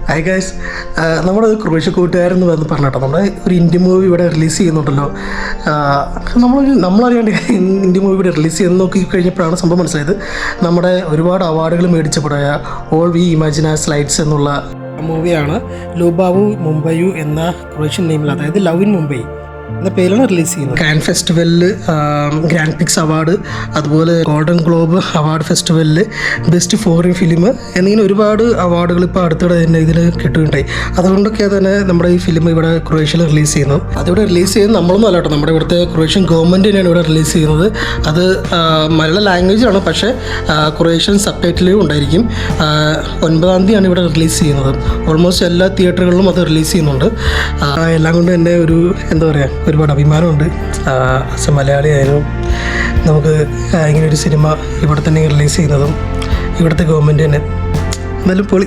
Hi guys, നമ്മുടെ Croatia കൂട്ടുകാരെന്ന് വന്ന് പറഞ്ഞിട്ടോ, നമ്മുടെ ഒരു ഇന്ത്യൻ മൂവി ഇവിടെ റിലീസ് ചെയ്യുന്നുണ്ടല്ലോ. നമ്മളറിയാണ്ട് ഇന്ത്യൻ മൂവി ഇവിടെ റിലീസ് ചെയ്യുന്ന നോക്കി കഴിഞ്ഞപ്പോഴാണ് സംഭവം മനസ്സിലായത്. നമ്മുടെ ഒരുപാട് അവാർഡുകൾ മേടിച്ചപ്പോഴായ all we imagine as lights എന്നുള്ള മൂവിയാണ് ലുബാവു മുംബൈയു എന്ന ക്രൊയേഷ്യൻ നെയിമിൽ, അതായത് ലവ് ഇൻ മുംബൈ എന്ന പേരിലാണ് റിലീസ് ചെയ്യുന്നത്. കാൻ ഫെസ്റ്റിവലിൽ ഗ്രാൻഡ് പിക്സ് അവാർഡ്, അതുപോലെ ഗോൾഡൻ ഗ്ലോബ് അവാർഡ് ഫെസ്റ്റിവലിൽ ബെസ്റ്റ് ഫോറിൻ ഫിലിം എന്നിങ്ങനെ ഒരുപാട് അവാർഡുകൾ ഇപ്പോൾ അടുത്തിടെ തന്നെ ഇതിൽ കിട്ടുകയുണ്ടായി. അതുകൊണ്ടൊക്കെ തന്നെ നമ്മുടെ ഈ ഫിലിം ഇവിടെ ക്രൊയേഷ്യയിൽ റിലീസ് ചെയ്യുന്നു. അതിവിടെ റിലീസ് ചെയ്യുന്നത് നമ്മളൊന്നും അല്ല കേട്ടോ, നമ്മുടെ ഇവിടുത്തെ ക്രൊയേഷ്യൻ ഗവൺമെൻറ് തന്നെയാണ് ഇവിടെ റിലീസ് ചെയ്യുന്നത്. അത് മലയാള ലാംഗ്വേജിലാണ്, പക്ഷേ ക്രൊയേഷ്യൻ സബ് ടൈറ്റിലും ഉണ്ടായിരിക്കും. 9-ാം തീയതിയാണ് ഇവിടെ റിലീസ് ചെയ്യുന്നത്. ഓൾമോസ്റ്റ് എല്ലാ തിയേറ്ററുകളിലും അത് റിലീസ് ചെയ്യുന്നുണ്ട്. എല്ലാം കൊണ്ട് തന്നെ ഒരു എന്താ പറയുക, ഒരുപാട് അഭിമാനമുണ്ട്. ആസ് എ മലയാളിയായാലും നമുക്ക് ഇങ്ങനൊരു സിനിമ ഇവിടെ തന്നെ റിലീസ് ചെയ്യുന്നതും ഇവിടുത്തെ ഗവൺമെൻറ് തന്നെ എന്തായാലും പൊളി.